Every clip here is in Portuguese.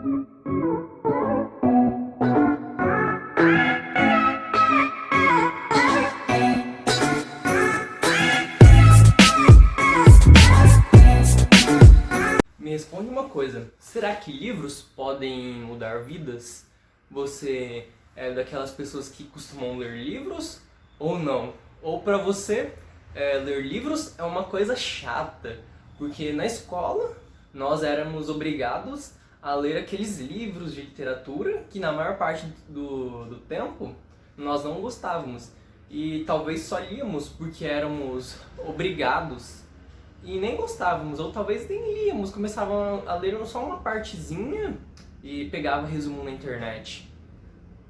Me responde uma coisa, será que livros podem mudar vidas? Você é daquelas pessoas que costumam ler livros ou não? Ou para você, ler livros é uma coisa chata, porque na escola nós éramos obrigados a ler aqueles livros de literatura que na maior parte do tempo nós não gostávamos. E talvez só líamos porque éramos obrigados e nem gostávamos, ou talvez nem líamos, começavam a ler só uma partezinha e pegava resumo na internet.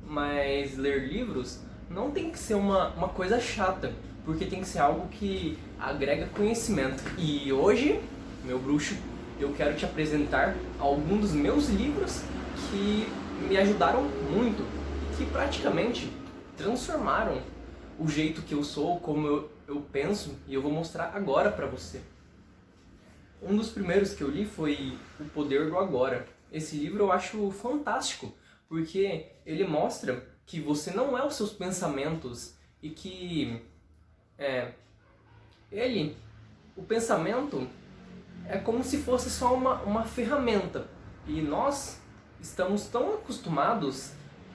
Mas ler livros não tem que ser uma coisa chata, porque tem que ser algo que agrega conhecimento. E hoje, meu bruxo, eu quero te apresentar alguns dos meus livros que me ajudaram muito e que praticamente transformaram o jeito que eu sou, como eu penso, e eu vou mostrar agora pra você. Um dos primeiros que eu li foi O Poder do Agora. Esse livro eu acho fantástico, porque ele mostra que você não é os seus pensamentos e que o pensamento é como se fosse só uma ferramenta. E nós estamos tão acostumados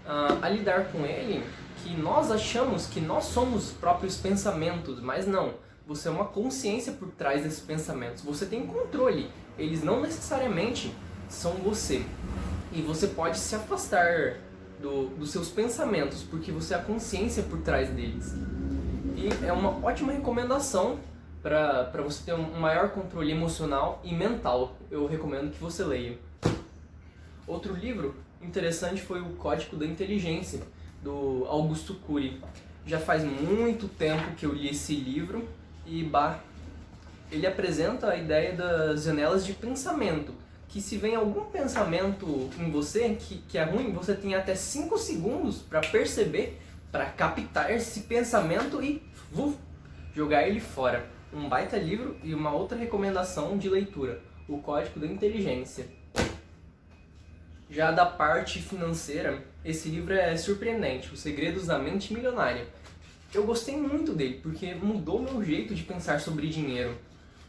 a lidar com ele que nós achamos que nós somos os próprios pensamentos, mas não. Você é uma consciência por trás desses pensamentos. Você tem controle. Eles não necessariamente são você. E você pode se afastar dos seus pensamentos, porque você é a consciência por trás deles. E é uma ótima recomendação para você ter um maior controle emocional e mental. Eu recomendo que você leia. Outro livro interessante foi O Código da Inteligência, do Augusto Cury. Já faz muito tempo que eu li esse livro. E ele apresenta a ideia das janelas de pensamento, que se vem algum pensamento em você que é ruim, você tem até 5 segundos para perceber, para captar esse pensamento e jogar ele fora. Um baita livro e uma outra recomendação de leitura, O Código da Inteligência. Já da parte financeira, esse livro é surpreendente, Os Segredos da Mente Milionária. Eu gostei muito dele, porque mudou meu jeito de pensar sobre dinheiro.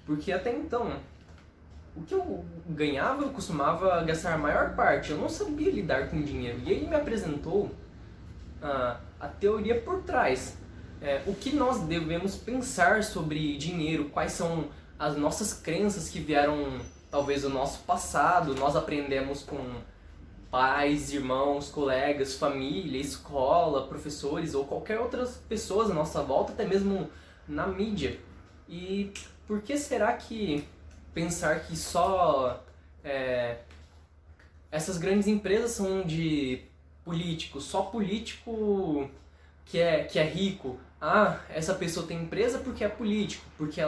Porque até então, o que eu ganhava, eu costumava gastar a maior parte. Eu não sabia lidar com dinheiro. E ele me apresentou a teoria por trás. O que nós devemos pensar sobre dinheiro, quais são as nossas crenças que vieram, talvez, do nosso passado. Nós aprendemos com pais, irmãos, colegas, família, escola, professores ou qualquer outras pessoas à nossa volta, até mesmo na mídia. E por que será que pensar que só essas grandes empresas são de políticos, só político que é rico? Essa pessoa tem empresa porque é político, porque é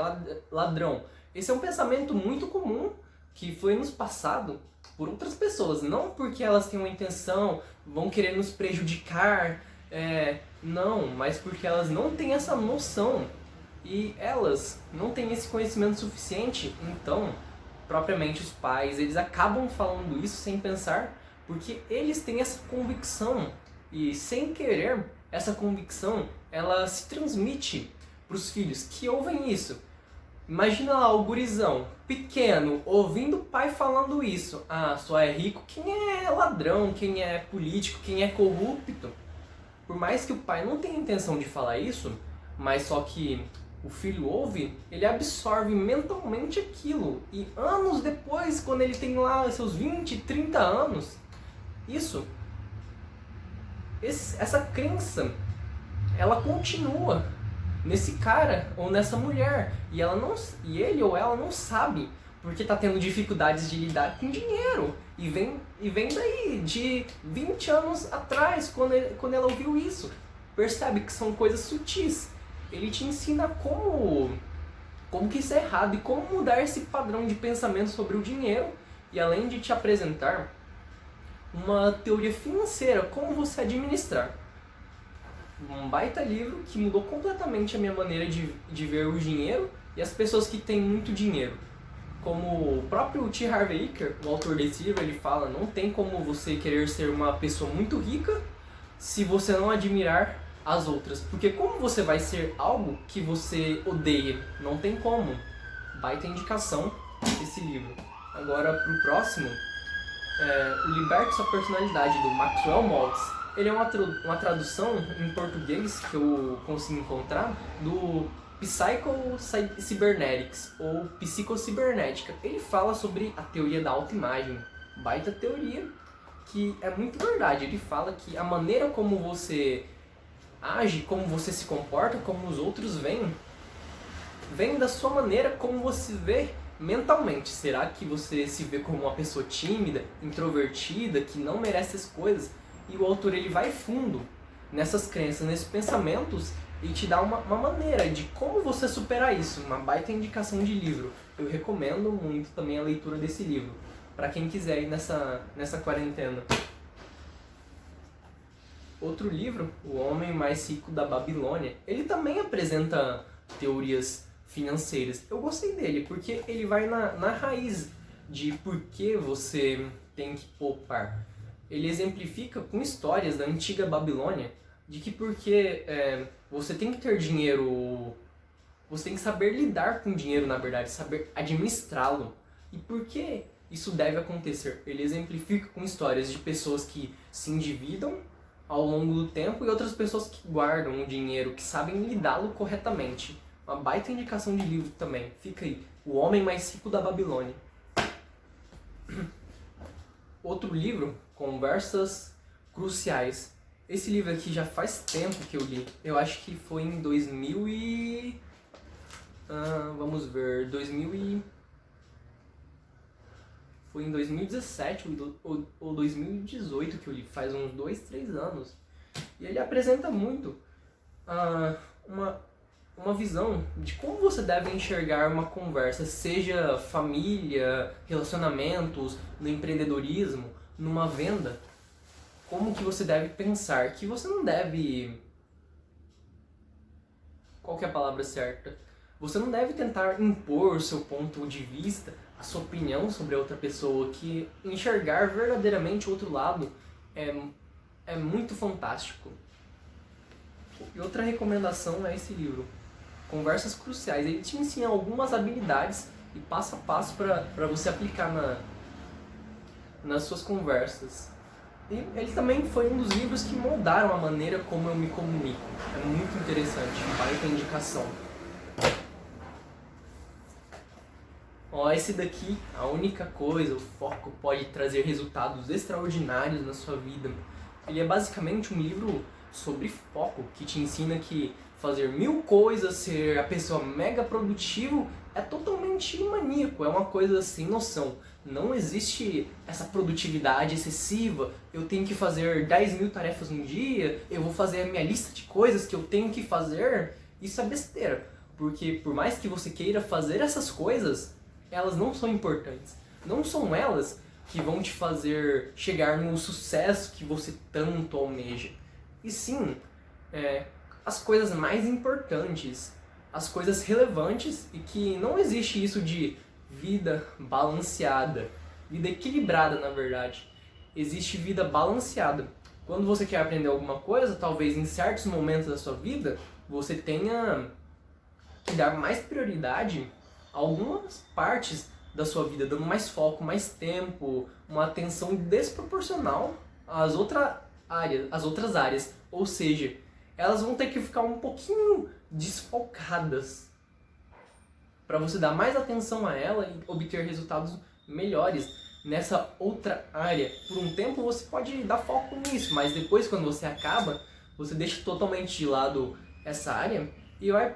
ladrão. Esse é um pensamento muito comum que foi nos passado por outras pessoas, não porque elas têm uma intenção, vão querer nos prejudicar, não, mas porque elas não têm essa noção e elas não têm esse conhecimento suficiente. Então, propriamente os pais, eles acabam falando isso sem pensar, porque eles têm essa convicção e sem querer, essa convicção, ela se transmite para os filhos que ouvem isso. Imagina lá o gurizão, pequeno, ouvindo o pai falando isso. Só é rico quem é ladrão, quem é político, quem é corrupto. Por mais que o pai não tenha intenção de falar isso, mas só que o filho ouve, ele absorve mentalmente aquilo. E anos depois, quando ele tem lá seus 20, 30 anos, essa crença, ela continua nesse cara ou nessa mulher e ele ou ela não sabe porque tá tendo dificuldades de lidar com dinheiro e vem daí de 20 anos atrás quando ela ouviu isso. Percebe que são coisas sutis. Ele te ensina como que isso é errado e como mudar esse padrão de pensamento sobre o dinheiro, e além de te apresentar uma teoria financeira, como você administrar. Um baita livro que mudou completamente a minha maneira de ver o dinheiro e as pessoas que têm muito dinheiro. como o próprio T. Harv Eker, o autor desse livro, ele fala, não tem como você querer ser uma pessoa muito rica se você não admirar as outras. Porque como você vai ser algo que você odeia? Não tem como. Baita indicação esse livro. Agora pro próximo, o Liberte Sua Personalidade, do Maxwell Maltz. Ele é uma tradução em português que eu consigo encontrar do Psycho-Cybernetics, ou Psicocibernética. Ele fala sobre a teoria da autoimagem. Baita teoria, que é muito verdade. Ele fala que a maneira como você age, como você se comporta, como os outros veem, vem da sua maneira como você vê mentalmente. Será que você se vê como uma pessoa tímida, introvertida, que não merece as coisas? E o autor ele vai fundo nessas crenças, nesses pensamentos, e te dá uma maneira de como você superar isso. Uma baita indicação de livro. Eu recomendo muito também a leitura desse livro, para quem quiser ir nessa quarentena. Outro livro, O Homem Mais Rico da Babilônia, ele também apresenta teorias financeiras. Eu gostei dele, porque ele vai na raiz de por que você tem que poupar. Ele exemplifica com histórias da antiga Babilônia, de que porque você tem que ter dinheiro, você tem que saber lidar com o dinheiro, na verdade, saber administrá-lo. E por que isso deve acontecer? Ele exemplifica com histórias de pessoas que se endividam ao longo do tempo e outras pessoas que guardam o dinheiro, que sabem lidá-lo corretamente. Uma baita indicação de livro também. Fica aí, O Homem Mais Rico da Babilônia. Outro livro, Conversas Cruciais. Esse livro aqui já faz tempo que eu li. Eu acho que foi em 2000 e... vamos ver... Foi em 2017 ou 2018 que eu li. Faz uns 2, 3 anos. E ele apresenta muito uma visão de como você deve enxergar uma conversa. Seja família, relacionamentos, no empreendedorismo, numa venda. Como que você deve pensar, que você não deve... Qual que é a palavra certa? Você não deve tentar impor o seu ponto de vista, a sua opinião sobre a outra pessoa, que enxergar verdadeiramente o outro lado é muito fantástico. E outra recomendação é esse livro, Conversas Cruciais. Ele te ensina algumas habilidades e passo a passo para você aplicar nas suas conversas. E ele também foi um dos livros que moldaram a maneira como eu me comunico. É muito interessante, baita indicação. Ó, esse daqui, A Única Coisa, o foco pode trazer resultados extraordinários na sua vida. Ele é basicamente um livro sobre foco, que te ensina que fazer 1000 coisas, ser a pessoa mega produtivo, é totalmente maníaco, é uma coisa sem noção. Não existe essa produtividade excessiva, eu tenho que fazer 10.000 tarefas no dia, eu vou fazer a minha lista de coisas que eu tenho que fazer. Isso é besteira, porque por mais que você queira fazer essas coisas, elas não são importantes. Não são elas que vão te fazer chegar no sucesso que você tanto almeja. E sim, as coisas mais importantes, as coisas relevantes, e que não existe isso de vida balanceada, vida equilibrada, na verdade. Existe vida balanceada. Quando você quer aprender alguma coisa, talvez em certos momentos da sua vida, você tenha que dar mais prioridade a algumas partes da sua vida, dando mais foco, mais tempo, uma atenção desproporcional às outras áreas. Ou seja, elas vão ter que ficar um pouquinho desfocadas para você dar mais atenção a ela e obter resultados melhores nessa outra área. Por um tempo você pode dar foco nisso, mas depois, quando você acaba, você deixa totalmente de lado essa área e vai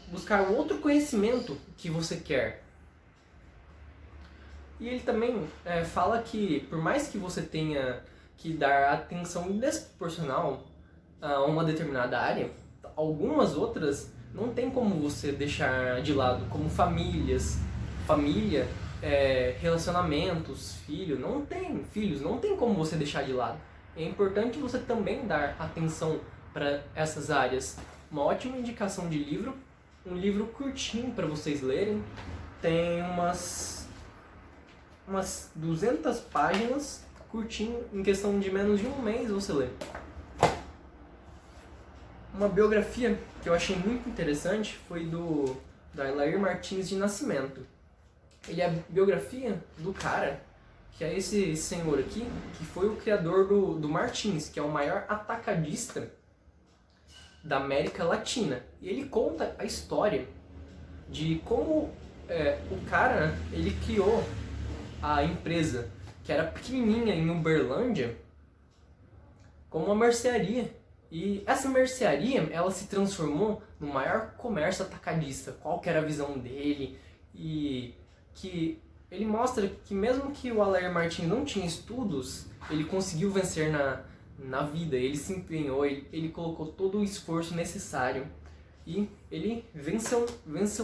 buscar outro conhecimento que você quer. E ele também fala que, por mais que você tenha que dar atenção desproporcional a uma determinada área, algumas outras não tem como você deixar de lado, como família, relacionamentos, filhos, não tem como você deixar de lado. É importante você também dar atenção para essas áreas. Uma ótima indicação de livro, um livro curtinho para vocês lerem, tem umas 200 páginas, curtinho, em questão de menos de um mês você lê. Uma biografia que eu achei muito interessante foi do Alair Martins de Nascimento. Ele é a biografia do cara, que é esse senhor aqui, que foi o criador do Martins, que é o maior atacadista da América Latina. E ele conta a história de como o cara, ele criou a empresa, que era pequenininha em Uberlândia, como uma mercearia. E essa mercearia, ela se transformou no maior comércio atacadista. Qual que era a visão dele? E que ele mostra que mesmo que o Alair Martins não tinha estudos, ele conseguiu vencer na vida. Ele se empenhou, ele colocou todo o esforço necessário e ele venceu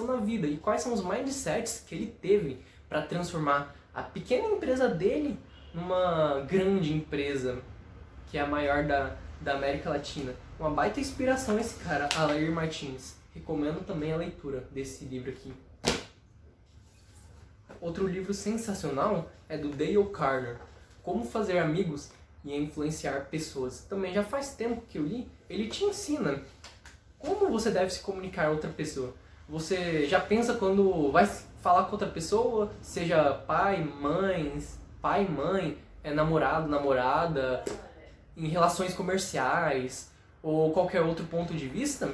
na vida. E quais são os mindsets que ele teve para transformar a pequena empresa dele numa grande empresa, que é a maior da América Latina. Uma baita inspiração esse cara, Alair Martins. Recomendo também a leitura desse livro aqui. Outro livro sensacional é do Dale Carnegie, Como Fazer Amigos e Influenciar Pessoas. Também já faz tempo que eu li. Ele te ensina como você deve se comunicar a outra pessoa. Você já pensa quando vai falar com outra pessoa, seja pai, mãe, namorado, namorada, em relações comerciais ou qualquer outro ponto de vista,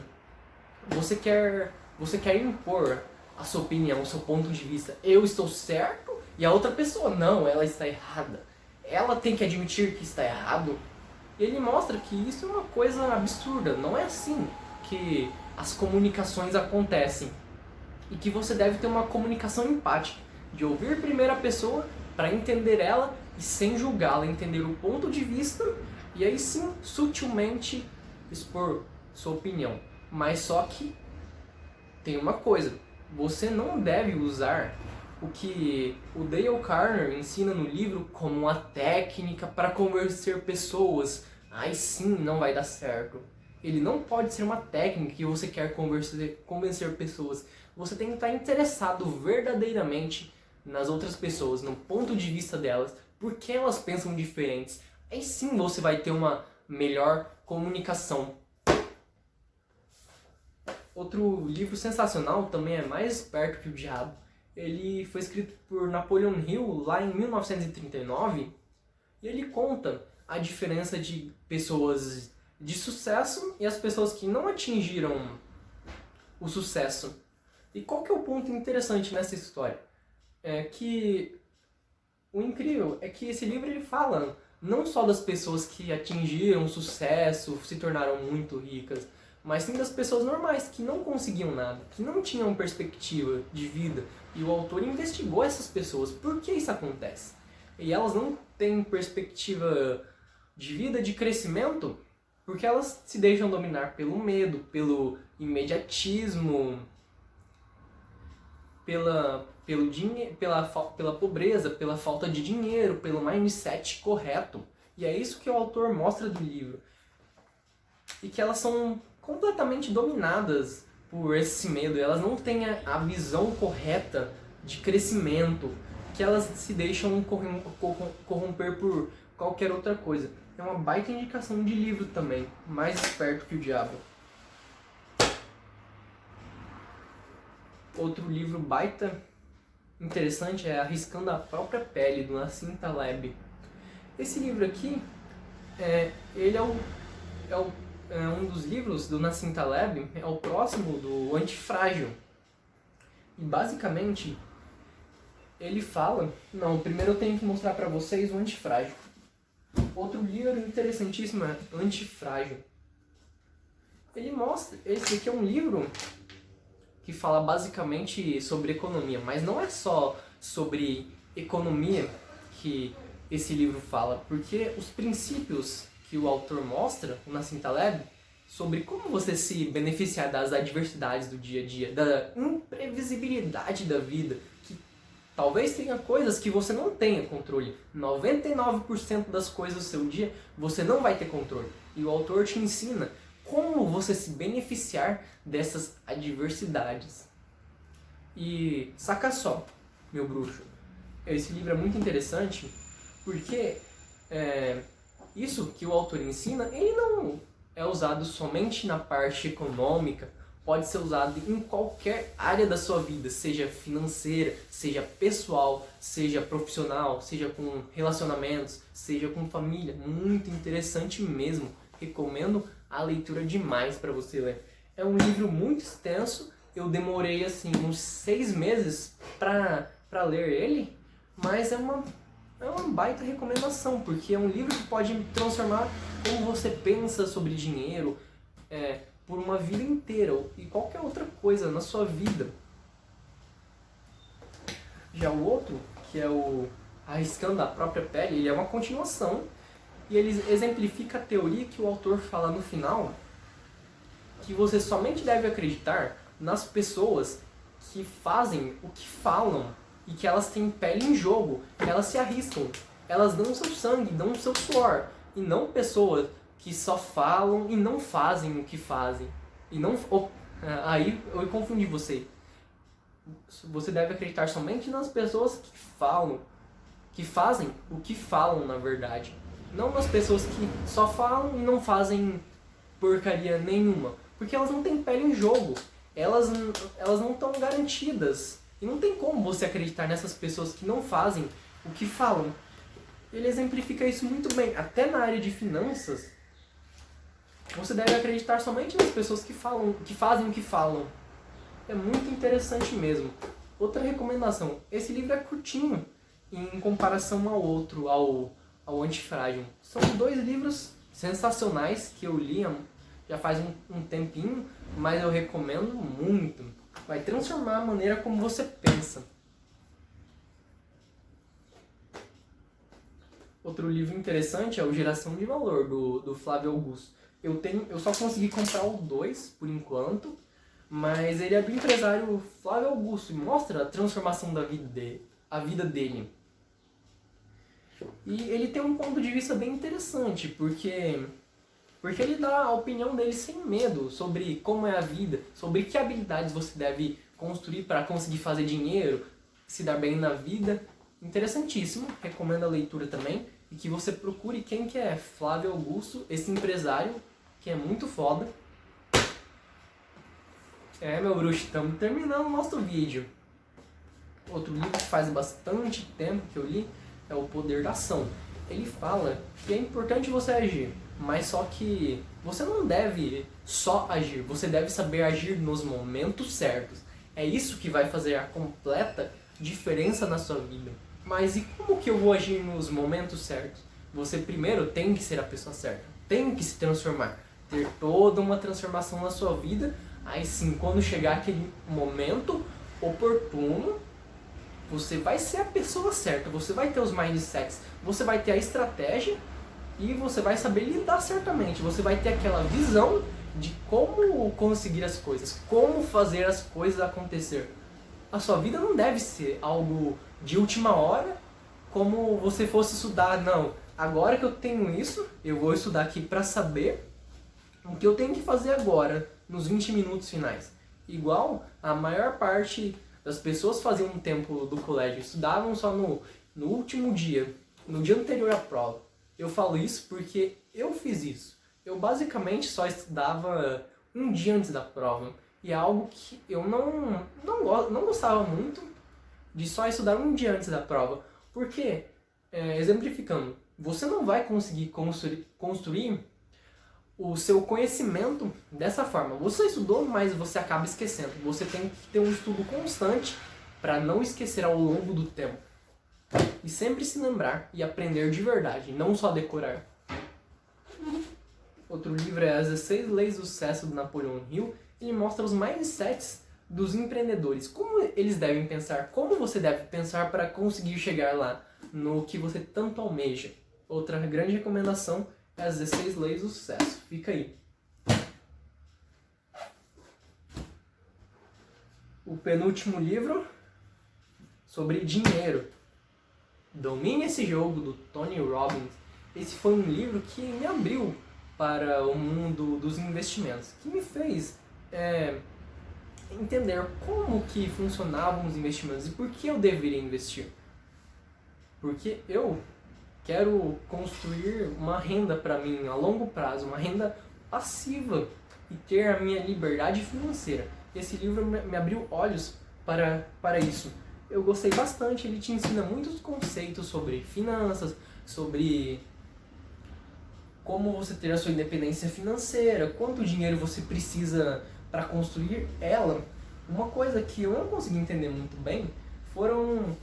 você quer impor a sua opinião, o seu ponto de vista. Eu estou certo e a outra pessoa não, ela está errada. Ela tem que admitir que está errado. E ele mostra que isso é uma coisa absurda. Não é assim que as comunicações acontecem. E que você deve ter uma comunicação empática, de ouvir primeiro a pessoa para entender ela e sem julgá-la, entender o ponto de vista e aí sim, sutilmente expor sua opinião. Mas só que tem uma coisa, você não deve usar o que o Dale Carnegie ensina no livro como uma técnica para convencer pessoas. Aí sim não vai dar certo. Ele não pode ser uma técnica que você quer convencer pessoas. Você tem que estar interessado verdadeiramente nas outras pessoas, no ponto de vista delas, porque elas pensam diferentes. Aí sim você vai ter uma melhor comunicação. Outro livro sensacional, também é Mais Esperto que o Diabo. Ele foi escrito por Napoleon Hill lá em 1939 e ele conta a diferença de pessoas de sucesso e as pessoas que não atingiram o sucesso. E qual que é o ponto interessante nessa história? É que o incrível é que esse livro ele fala não só das pessoas que atingiram sucesso, se tornaram muito ricas, mas sim das pessoas normais, que não conseguiam nada, que não tinham perspectiva de vida. E o autor investigou essas pessoas. Por que isso acontece? E elas não têm perspectiva de vida, de crescimento, porque elas se deixam dominar pelo medo, pelo imediatismo, pela pobreza, pela falta de dinheiro, pelo mindset correto. E é isso que o autor mostra do livro. E que elas são completamente dominadas por esse medo. Elas não têm a visão correta de crescimento, que elas se deixam corromper por qualquer outra coisa. É uma baita indicação de livro também, Mais Esperto que o Diabo. Outro livro baita interessante é Arriscando a Própria Pele, do Nassim Taleb. Esse livro aqui, ele é um dos livros do Nassim Taleb, é o próximo do Antifrágil. E basicamente, ele fala... Não, primeiro eu tenho que mostrar para vocês o Antifrágil. Outro livro interessantíssimo é Antifrágil. Ele mostra... Esse aqui é um livro que fala basicamente sobre economia, mas não é só sobre economia que esse livro fala, porque os princípios que o autor mostra, o Nassim Taleb, sobre como você se beneficiar das adversidades do dia a dia, da imprevisibilidade da vida, que talvez tenha coisas que você não tenha controle. 99% das coisas do seu dia você não vai ter controle. E o autor te ensina como você se beneficiar dessas adversidades. E saca só, meu bruxo, esse livro é muito interessante porque isso que o autor ensina, ele não é usado somente na parte econômica, pode ser usado em qualquer área da sua vida, seja financeira, seja pessoal, seja profissional, seja com relacionamentos, seja com família. Muito interessante mesmo. Recomendo a leitura demais para você ler. É um livro muito extenso, eu demorei assim uns 6 meses para ler ele, mas é uma baita recomendação, porque é um livro que pode transformar como você pensa sobre dinheiro, por uma vida inteira e qualquer outra coisa na sua vida. Já o outro, que é o Arriscando a Própria Pele, ele é uma continuação e ele exemplifica a teoria que o autor fala no final, que você somente deve acreditar nas pessoas que fazem o que falam e que elas têm pele em jogo, que elas se arriscam, elas dão o seu sangue, dão o seu suor, e não pessoas que só falam e não fazem o que fazem. E não, aí eu confundi você. Você deve acreditar somente nas pessoas que falam, que fazem o que falam na verdade. Não nas pessoas que só falam e não fazem porcaria nenhuma. Porque elas não têm pele em jogo. Elas não estão garantidas. E não tem como você acreditar nessas pessoas que não fazem o que falam. Ele exemplifica isso muito bem. Até na área de finanças, você deve acreditar somente nas pessoas que fazem o que falam. É muito interessante mesmo. Outra recomendação. Esse livro é curtinho em comparação ao outro, ao Antifrágil. São 2 livros sensacionais que eu li já faz um tempinho, mas eu recomendo muito. Vai transformar a maneira como você pensa. Outro livro interessante é o Geração de Valor, do Flávio Augusto. Eu só consegui comprar o 2 por enquanto, mas ele é do empresário Flávio Augusto e mostra a transformação da vida dele. E ele tem um ponto de vista bem interessante, porque ele dá a opinião dele sem medo sobre como é a vida, sobre que habilidades você deve construir para conseguir fazer dinheiro, se dar bem na vida. Interessantíssimo, recomendo a leitura também. E que você procure quem que é Flávio Augusto, esse empresário, que é muito foda. Meu bruxo, estamos terminando o nosso vídeo. Outro livro que faz bastante tempo que eu li é O Poder da Ação. Ele fala que é importante você agir, mas só que você não deve só agir, você deve saber agir nos momentos certos. É isso que vai fazer a completa diferença na sua vida. Mas e como que eu vou agir nos momentos certos? Você primeiro tem que ser a pessoa certa, tem que se transformar, ter toda uma transformação na sua vida. Aí sim, quando chegar aquele momento oportuno, você vai ser a pessoa certa, você vai ter os mindsets, você vai ter a estratégia e você vai saber lidar certamente. Você vai ter aquela visão de como conseguir as coisas, como fazer as coisas acontecer. A sua vida não deve ser algo de última hora, como você fosse estudar. Não, agora que eu tenho isso, eu vou estudar aqui para saber o que eu tenho que fazer agora, nos 20 minutos finais. Igual a maior parte das pessoas faziam um tempo do colégio, estudavam só no último dia, no dia anterior à prova. Eu falo isso porque eu fiz isso. Eu basicamente só estudava um dia antes da prova. E é algo que eu não gostava muito de só estudar um dia antes da prova. Porque, exemplificando, você não vai conseguir construir o seu conhecimento dessa forma. Você estudou, mas você acaba esquecendo. Você tem que ter um estudo constante para não esquecer ao longo do tempo. E sempre se lembrar e aprender de verdade, não só decorar. Outro livro é As 16 Leis do Sucesso, do Napoleon Hill. Ele mostra os mindsets dos empreendedores. Como eles devem pensar, como você deve pensar para conseguir chegar lá no que você tanto almeja. Outra grande recomendação é As 16 Leis do Sucesso. Fica aí. O penúltimo livro, sobre dinheiro. Domine esse Jogo, do Tony Robbins. Esse foi um livro que me abriu para o mundo dos investimentos, que me fez entender como que funcionavam os investimentos e por que eu deveria investir. Porque eu quero construir uma renda para mim a longo prazo, uma renda passiva e ter a minha liberdade financeira. Esse livro me abriu olhos para isso. Eu gostei bastante, ele te ensina muitos conceitos sobre finanças, sobre como você ter a sua independência financeira, quanto dinheiro você precisa para construir ela. Uma coisa que eu não consegui entender muito bem foram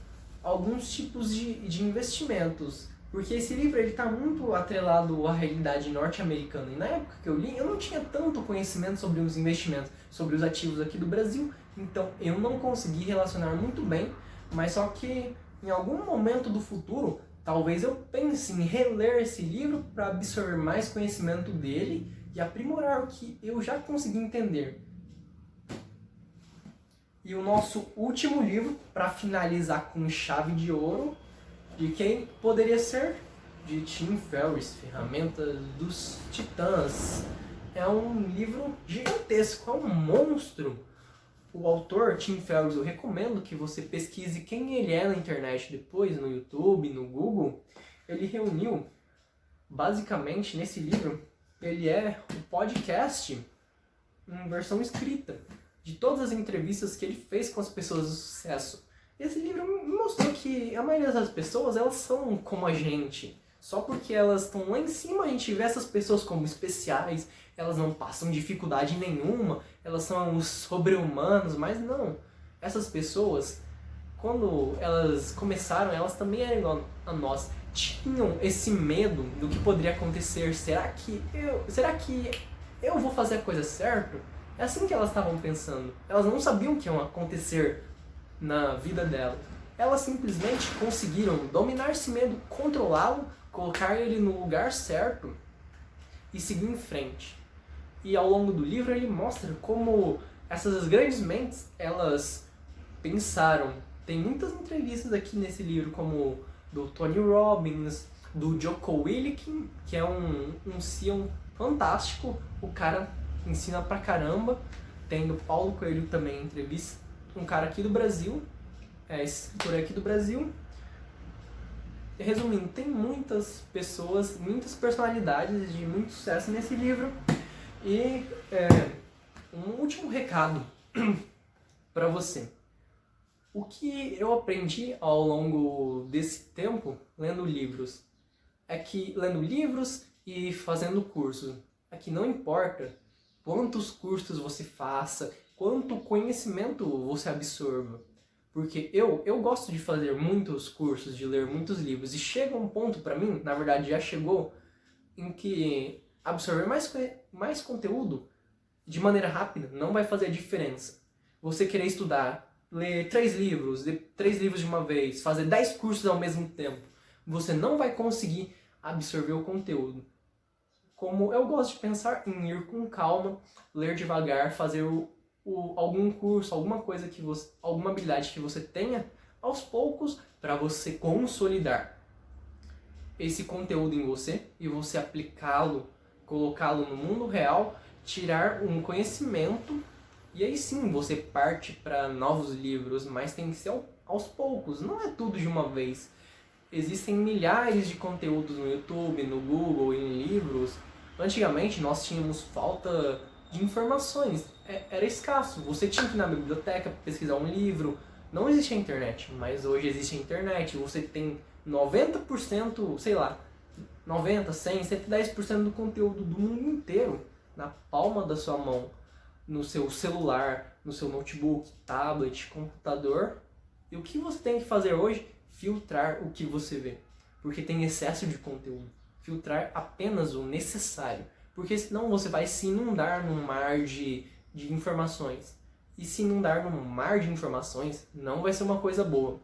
alguns tipos de investimentos, porque esse livro está muito atrelado à realidade norte-americana, e na época que eu li eu não tinha tanto conhecimento sobre os investimentos, sobre os ativos aqui do Brasil, então eu não consegui relacionar muito bem, mas só que em algum momento do futuro talvez eu pense em reler esse livro para absorver mais conhecimento dele e aprimorar o que eu já consegui entender. E o nosso último livro, para finalizar com chave de ouro, de quem poderia ser? De Tim Ferriss, Ferramentas dos Titãs. É um livro gigantesco, é um monstro. O autor, Tim Ferriss, eu recomendo que você pesquise quem ele é na internet depois, no YouTube, no Google. Ele reuniu, basicamente, nesse livro, ele é o podcast em versão escrita, de todas as entrevistas que ele fez com as pessoas de sucesso. Esse livro me mostrou que a maioria das pessoas, elas são como a gente. Só porque elas estão lá em cima, a gente vê essas pessoas como especiais, elas não passam dificuldade nenhuma, elas são os sobre-humanos, mas não. Essas pessoas, quando elas começaram, elas também eram igual a nós. Tinham esse medo do que poderia acontecer. Será que eu vou fazer a coisa certa? É assim que elas estavam pensando. Elas não sabiam o que ia acontecer na vida delas. Elas simplesmente conseguiram dominar esse medo, controlá-lo, colocar ele no lugar certo e seguir em frente. E ao longo do livro ele mostra como essas grandes mentes, elas pensaram. Tem muitas entrevistas aqui nesse livro, como do Tony Robbins, do Jocko Willink, que é um CEO fantástico. O cara ensina pra caramba. Tem do Paulo Coelho também, entrevista, um cara aqui do Brasil, escritor aqui do Brasil. Resumindo, tem muitas pessoas, muitas personalidades de muito sucesso nesse livro. E um último recado para você. O que eu aprendi ao longo desse tempo lendo livros é que, lendo livros e fazendo cursos, é que não importa quantos cursos você faça, quanto conhecimento você absorva. Porque eu gosto de fazer muitos cursos, de ler muitos livros, e chega um ponto para mim, na verdade já chegou, em que absorver mais conteúdo de maneira rápida não vai fazer diferença. Você querer estudar, ler 3 livros de uma vez, fazer 10 cursos ao mesmo tempo, você não vai conseguir absorver o conteúdo. Como eu gosto de pensar em ir com calma, ler devagar, fazer algum curso, alguma coisa alguma habilidade que você tenha aos poucos para você consolidar esse conteúdo em você e você aplicá-lo, colocá-lo no mundo real, tirar um conhecimento e aí sim você parte para novos livros, mas tem que ser aos poucos, não é tudo de uma vez. Existem milhares de conteúdos no YouTube, no Google, em livros. Antigamente nós tínhamos falta de informações, era escasso. Você tinha que ir na biblioteca pesquisar um livro. Não existia internet, mas hoje existe a internet. Você tem 90%, sei lá, 90, 100, 110% do conteúdo do mundo inteiro na palma da sua mão, no seu celular, no seu notebook, tablet, computador. E o que você tem que fazer hoje? Filtrar o que você vê, porque tem excesso de conteúdo. Filtrar apenas o necessário, porque senão você vai se inundar num mar de informações. E se inundar num mar de informações não vai ser uma coisa boa.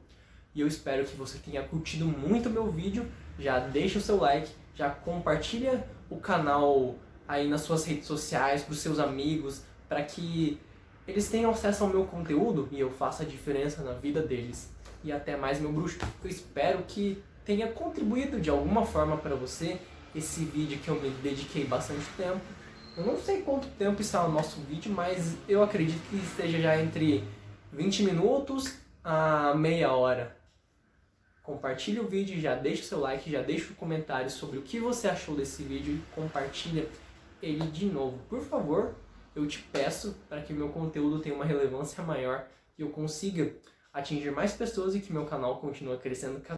E eu espero que você tenha curtido muito o meu vídeo. Já deixa o seu like, já compartilha o canal aí nas suas redes sociais, para os seus amigos, para que eles tenham acesso ao meu conteúdo e eu faça a diferença na vida deles. E até mais, meu bruxo. Eu espero que tenha contribuído de alguma forma para você esse vídeo que eu me dediquei bastante tempo. Eu não sei quanto tempo está o nosso vídeo, mas eu acredito que esteja já entre 20 minutos a meia hora. Compartilhe o vídeo, já deixa o seu like, já deixa um comentário sobre o que você achou desse vídeo e compartilha ele de novo. Por favor, eu te peço para que meu conteúdo tenha uma relevância maior e eu consiga atingir mais pessoas e que meu canal continue crescendo cada